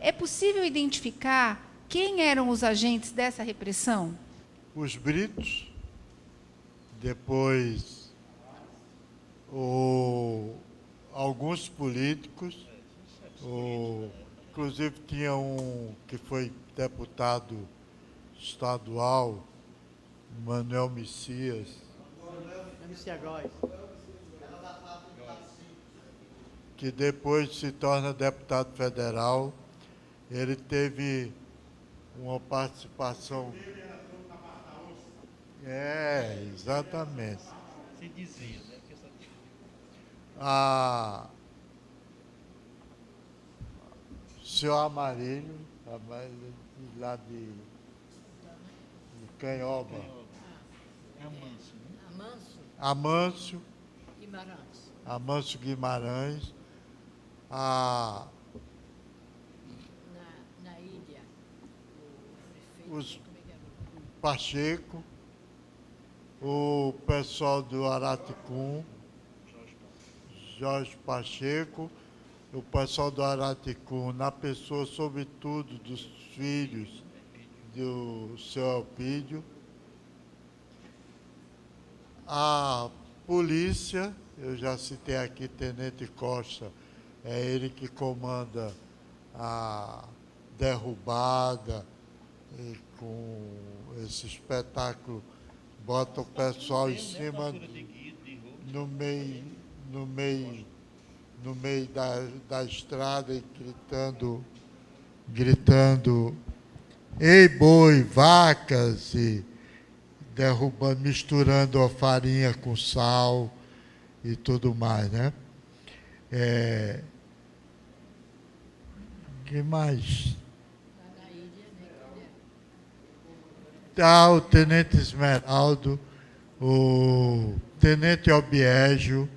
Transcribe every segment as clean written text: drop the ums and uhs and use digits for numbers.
É possível identificar quem eram os agentes dessa repressão? Os britos, depois alguns políticos, inclusive tinha um que foi deputado estadual, Manuel Messias, que depois se torna deputado federal. Ele teve uma participação... exatamente. Se dizia, né? Seu Amarilho, lá de Canhoba. Amâncio, né? Amâncio Guimarães. Na ilha, o Os prefeito, Pacheco, o pessoal do Araticum, Jorge Pacheco, o pessoal do Araticum, na pessoa, sobretudo, dos filhos do seu Elpídio. A polícia, eu já citei aqui, Tenente Costa, é ele que comanda a derrubada, e com esse espetáculo, bota o pessoal em cima, no meio da estrada e gritando, ei boi, vacas, e derrubando, misturando a farinha com sal e tudo mais, né? Que mais? na ilha, né? O Tenente Esmeraldo, o Tenente Obiégio.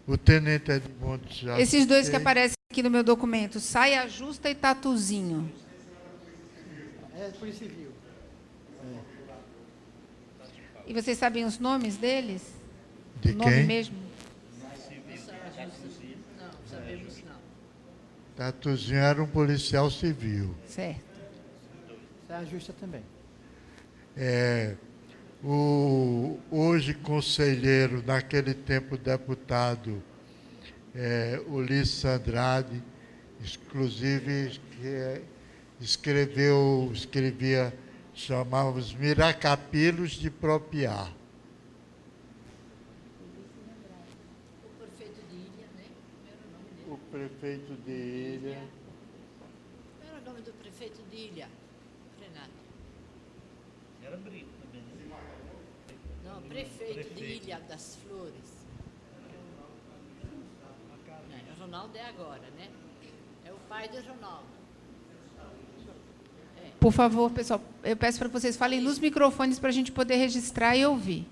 O Tenente Edmundo já... Esses dois que aparecem aqui no meu documento, Saia Justa e Tatuzinho. É Polícia Civil. E vocês sabem os nomes deles? De o nome quem? mesmo? Não, sabemos não. Tatuzinho era um policial civil. Certo. Saia Justa também. Hoje conselheiro, naquele tempo deputado, Ulisses Andrade, inclusive escrevia, chamávamos Miracapilos de Propiar. O prefeito de Ilha, né? Como era o nome dele? O prefeito de Ilha. Como era o nome do prefeito de Ilha, Renato? Era Brito também, né? Não, prefeito de Ilha das Flores. Não, o Ronaldo é agora, né? É o pai do Ronaldo. Por favor, pessoal, eu peço para que vocês falem nos microfones para a gente poder registrar e ouvir.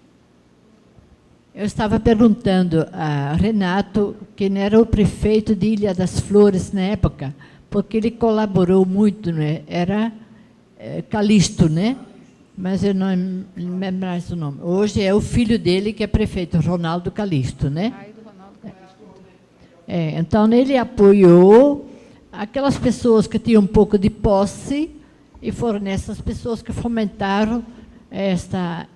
Eu estava perguntando a Renato quem era o prefeito de Ilha das Flores na época, porque ele colaborou muito, né? Era Calixto, né? Mas eu não lembro mais o nome. Hoje é o filho dele que é prefeito, Ronaldo Calixto, né? Pai do Ronaldo Calixto. Então, ele apoiou aquelas pessoas que tinham um pouco de posse, e foram essas pessoas que fomentaram esta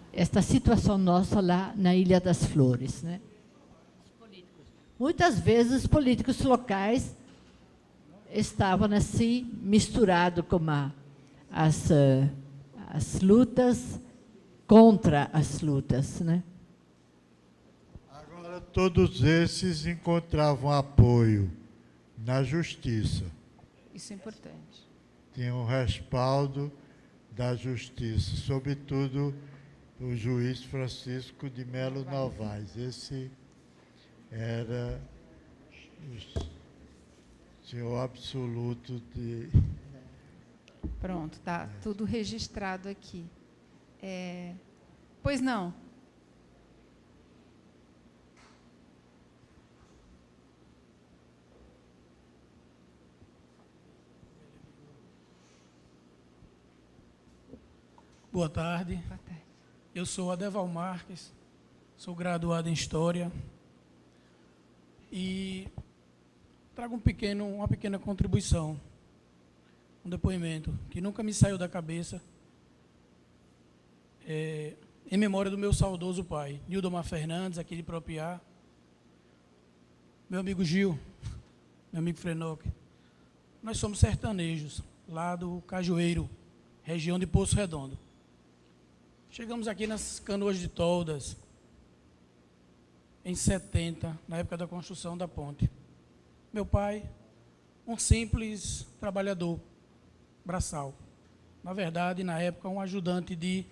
situação nossa lá na Ilha das Flores, né? Muitas vezes os políticos locais estavam assim misturados com as lutas contra as lutas, né? Agora, todos esses encontravam apoio na justiça. Isso é importante. Tinham o respaldo da justiça, sobretudo o juiz Francisco de Melo Novaes. Esse era o senhor absoluto de... Pronto, está tudo registrado aqui. Pois não? Boa tarde. Boa tarde. Eu sou Adeval Marques, sou graduado em História e trago uma pequena contribuição, um depoimento que nunca me saiu da cabeça, em memória do meu saudoso pai, Nildomar Fernandes, aqui de Propriá, meu amigo Gil, meu amigo Frenoque. Nós somos sertanejos, lá do Cajueiro, região de Poço Redondo. Chegamos aqui nas Canoas de Toldas, em 70, na época da construção da ponte. Meu pai, um simples trabalhador, braçal. Na verdade, na época, um ajudante de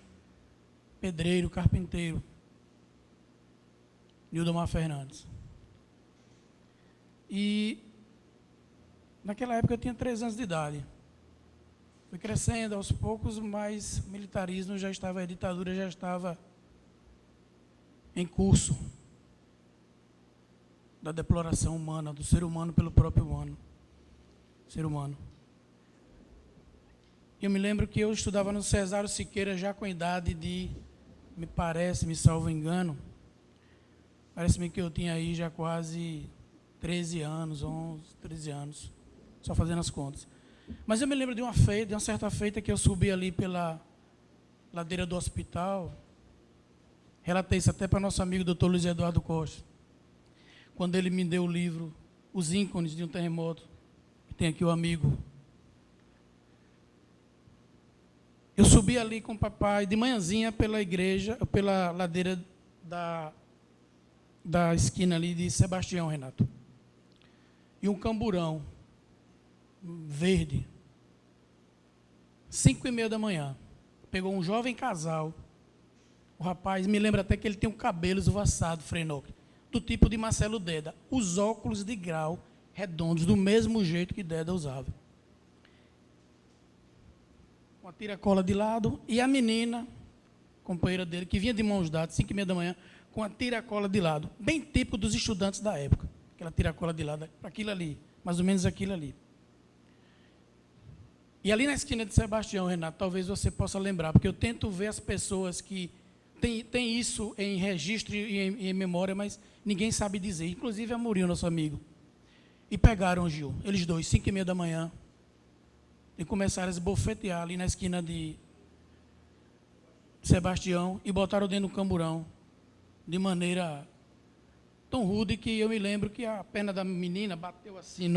pedreiro, carpinteiro, Nildomar Fernandes. E naquela época eu tinha 3 anos de idade. Fui crescendo aos poucos, mas o militarismo já estava, a ditadura já estava em curso da deploração humana, do ser humano pelo próprio ser humano. Eu me lembro que eu estudava no Cesário Siqueira já com a idade de, me salvo engano, parece-me que eu tinha aí já quase 13 anos, 11, 13 anos, só fazendo as contas. Mas eu me lembro de uma certa feita que eu subi ali pela ladeira do hospital, relatei isso até para nosso amigo Dr. Luiz Eduardo Costa, quando ele me deu o livro Os Ícones de um Terremoto, que tem aqui o amigo. Eu subi ali com o papai, de manhãzinha, pela igreja, pela ladeira da esquina ali de Sebastião, Renato. E um camburão verde, 5:30 da manhã, pegou um jovem casal, o rapaz, me lembra até que ele tem um cabelo esvoaçado, Frenoque, do tipo de Marcelo Deda, os óculos de grau redondos, do mesmo jeito que Deda usava. Com a tiracola de lado, e a menina, companheira dele, que vinha de mãos dadas, 5:30 da manhã, com a tiracola de lado, bem típico dos estudantes da época, aquela tiracola de lado, para aquilo ali, mais ou menos aquilo ali. E ali na esquina de Sebastião, Renato, talvez você possa lembrar, porque eu tento ver as pessoas que têm isso em registro e em memória, mas ninguém sabe dizer, inclusive a Murinho, nosso amigo. E pegaram o Gil, eles dois, 5:30 da manhã, e começaram a esbofetear ali na esquina de Sebastião e botaram dentro do camburão, de maneira tão rude que eu me lembro que a perna da menina bateu assim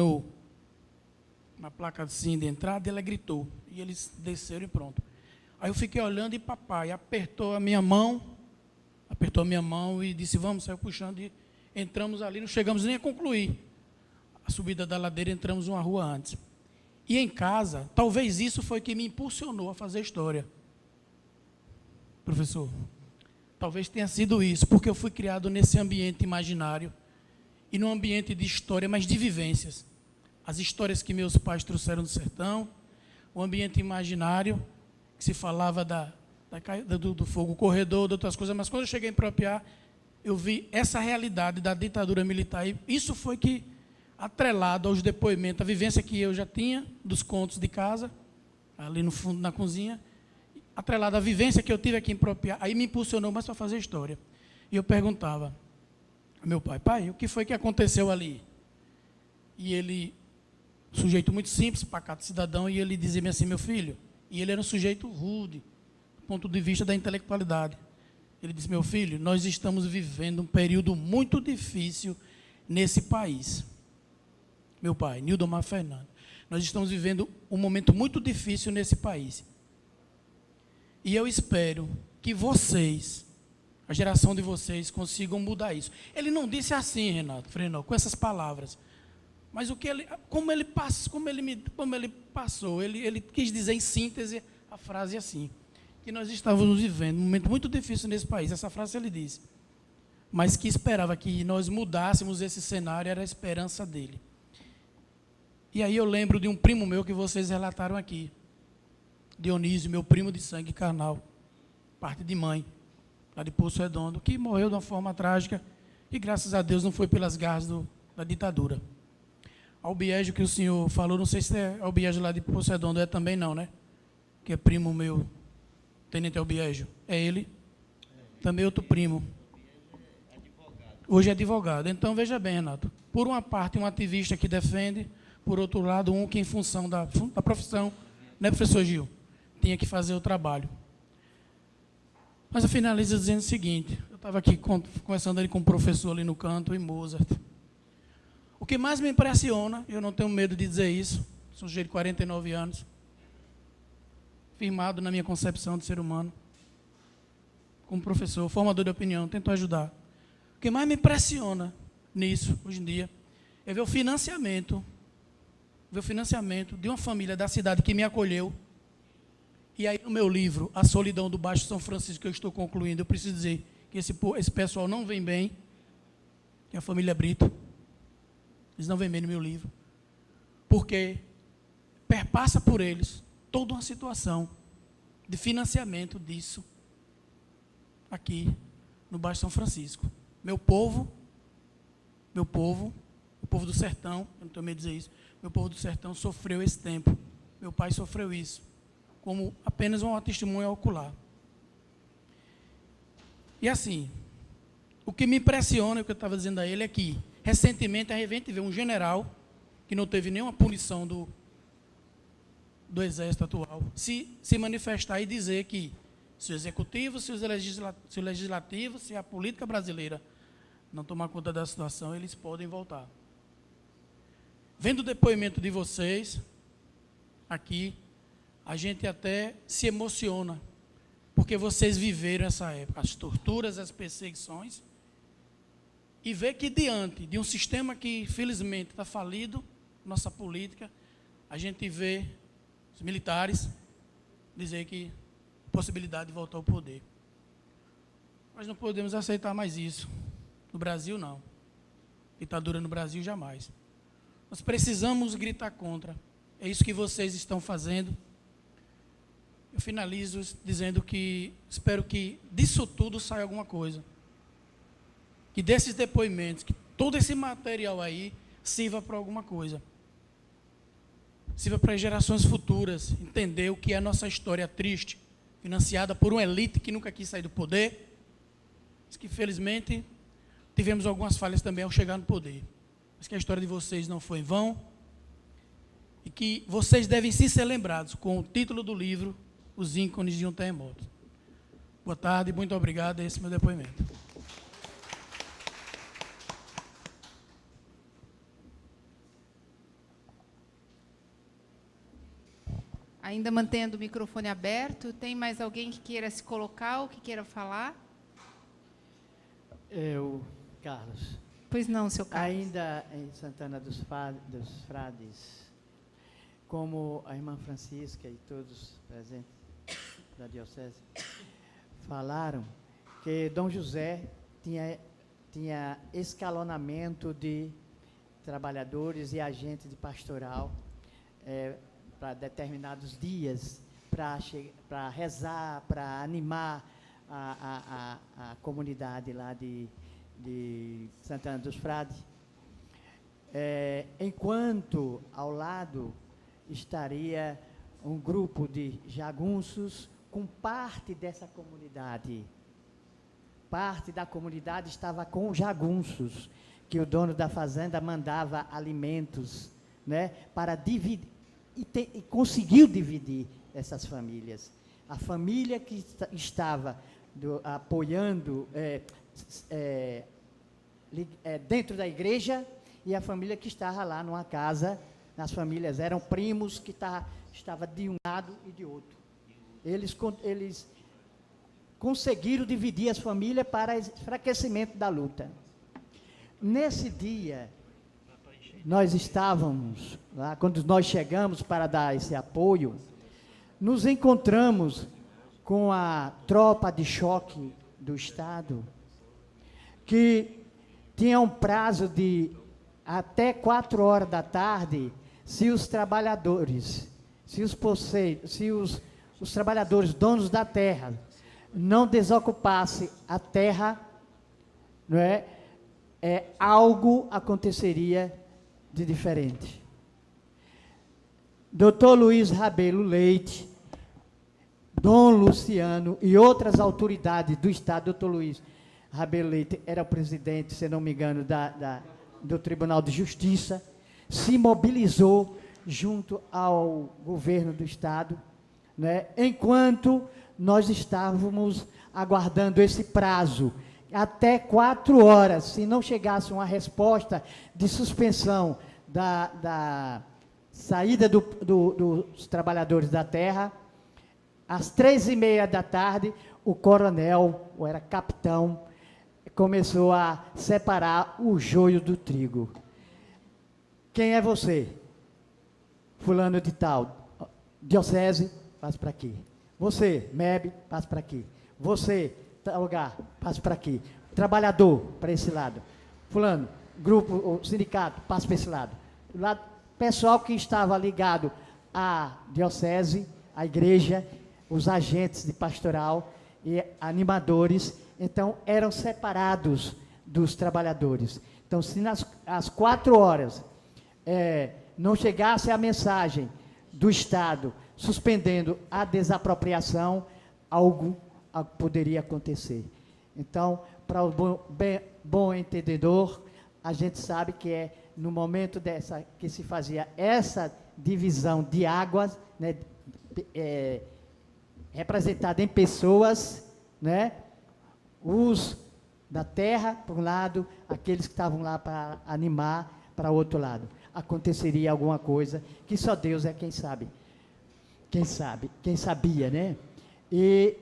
na placa assim de entrada e ela gritou. E eles desceram e pronto. Aí eu fiquei olhando e papai apertou a minha mão e disse, vamos, saiu puxando e entramos ali, não chegamos nem a concluir a subida da ladeira, entramos uma rua antes. E em casa, talvez isso foi que me impulsionou a fazer história. Professor, talvez tenha sido isso, porque eu fui criado nesse ambiente imaginário e num ambiente de história, mas de vivências. As histórias que meus pais trouxeram do sertão, o ambiente imaginário, que se falava do fogo corredor, de outras coisas, mas quando eu cheguei em Propriá, eu vi essa realidade da ditadura militar, e isso foi que, atrelado aos depoimentos, a vivência que eu já tinha, dos contos de casa, ali no fundo, na cozinha, atrelado à vivência que eu tive aqui em Propriá, aí me impulsionou mais para fazer história. E eu perguntava ao meu pai, o que foi que aconteceu ali? E ele, sujeito muito simples, pacato cidadão, e ele dizia-me assim, meu filho, e ele era um sujeito rude, do ponto de vista da intelectualidade. Ele disse, meu filho, nós estamos vivendo um período muito difícil nesse país. Meu pai, Nildomar Fernandes, nós estamos vivendo um momento muito difícil nesse país. E eu espero que vocês, a geração de vocês, consigam mudar isso. Ele não disse assim, Renato Frenol, com essas palavras. Mas como ele passou, ele quis dizer em síntese a frase assim, que nós estávamos vivendo um momento muito difícil nesse país. Essa frase ele disse. Mas que esperava que nós mudássemos esse cenário, era a esperança dele. E aí eu lembro de um primo meu que vocês relataram aqui, Dionísio, meu primo de sangue carnal, parte de mãe, lá de Poço Redondo, que morreu de uma forma trágica e, graças a Deus, não foi pelas garras da ditadura. Albiégio, que o senhor falou, não sei se é Albiégio lá de Poço Redondo, é também não, né? Que é primo meu, Tenente Albiégio. É ele, também outro primo. Hoje é advogado. Então, veja bem, Renato. Por uma parte, um ativista que defende, por outro lado, um que, em função da profissão, né, professor Gil, tinha que fazer o trabalho. Mas eu finalizo dizendo o seguinte, eu estava aqui conversando ali com um professor ali no canto, em Mozart. O que mais me impressiona, eu não tenho medo de dizer isso, sou sujeito de 49 anos, firmado na minha concepção de ser humano, como professor, formador de opinião, tento ajudar. O que mais me impressiona nisso, hoje em dia, é ver o financiamento de uma família da cidade que me acolheu. E aí, no meu livro, A Solidão do Baixo São Francisco, que eu estou concluindo, eu preciso dizer que esse pessoal não vem bem, que é a família Brito. Eles não vêm bem no meu livro. Porque perpassa por eles toda uma situação de financiamento disso aqui no Baixo São Francisco. Meu povo, o povo do sertão, eu não tenho medo de dizer isso, meu povo do sertão sofreu esse tempo. Meu pai sofreu isso, como apenas uma testemunha ocular. E assim, o que me impressiona, o que eu estava dizendo a ele, é que, recentemente, a gente vê um general, que não teve nenhuma punição do exército atual, se manifestar e dizer que se o executivo, se o legislativo, se a política brasileira não tomar conta da situação, eles podem voltar. Vendo o depoimento de vocês aqui, a gente até se emociona, porque vocês viveram essa época, as torturas, as perseguições, e ver que diante de um sistema que, felizmente, está falido, nossa política, a gente vê os militares dizer que possibilidade de voltar ao poder. Nós não podemos aceitar mais isso. No Brasil, não. Ditadura no Brasil, jamais. Nós precisamos gritar contra. É isso que vocês estão fazendo. Eu finalizo dizendo que espero que disso tudo saia alguma coisa. Que desses depoimentos, que todo esse material aí sirva para alguma coisa. Sirva para as gerações futuras entender o que é a nossa história triste, financiada por uma elite que nunca quis sair do poder, mas que, felizmente, tivemos algumas falhas também ao chegar no poder. Mas que a história de vocês não foi em vão e que vocês devem sim ser lembrados com o título do livro, Os Ícones de um Terremoto. Boa tarde, muito obrigado, esse é o meu depoimento. Ainda mantendo o microfone aberto, tem mais alguém que queira se colocar ou que queira falar? Eu, Carlos. Pois não, seu Carlos. Ainda em Santana dos Frades, como a irmã Francisca e todos presentes da diocese falaram, que Dom José tinha escalonamento de trabalhadores e agentes de pastoral para determinados dias, para rezar, para animar a comunidade lá de Santana dos Frades. Enquanto ao lado estaria um grupo de jagunços com parte dessa comunidade. Parte da comunidade estava com jagunços, que o dono da fazenda mandava alimentos, né, para dividir, e conseguiu dividir essas famílias. A família que estava apoiando dentro da igreja e a família que estava lá numa casa. As famílias eram primos que estavam de um lado e de outro. Eles conseguiram dividir as famílias para enfraquecimento da luta. Nesse dia, nós estávamos lá, quando nós chegamos para dar esse apoio, nos encontramos com a tropa de choque do Estado, que tinha um prazo de até 4 horas da tarde, se os trabalhadores, se os trabalhadores donos da terra não desocupassem a terra, não é? Algo aconteceria de diferente. Dr. Luiz Rabelo Leite, Dom Luciano e outras autoridades do Estado, doutor Luiz Rabelo Leite era o presidente, se não me engano, do Tribunal de Justiça, se mobilizou junto ao governo do Estado, né, enquanto nós estávamos aguardando esse prazo, até 4 horas, se não chegasse uma resposta de suspensão da saída dos trabalhadores da terra, às 3h30 da tarde, o coronel, ou era capitão, começou a separar o joio do trigo. Quem é você? Fulano de tal. Diocese, passa para aqui. Você, MEB, passa para aqui. Você, tal lugar, passa para aqui. Trabalhador, para esse lado. Fulano, grupo, o sindicato, passa para esse lado. Pessoal que estava ligado à diocese, à igreja, os agentes de pastoral e animadores, então eram separados dos trabalhadores. Então, se às 4 horas não chegasse a mensagem do Estado suspendendo a desapropriação, algo poderia acontecer. Então, para o bom entendedor, a gente sabe que é no momento que se fazia essa divisão de águas, né, representada em pessoas, né, os da terra, por um lado, aqueles que estavam lá para animar, para o outro lado. Aconteceria alguma coisa que só Deus é quem sabe. Quem sabia, né? E,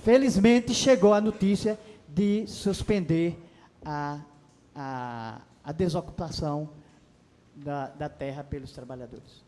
felizmente, chegou a notícia de suspender a desocupação da terra pelos trabalhadores.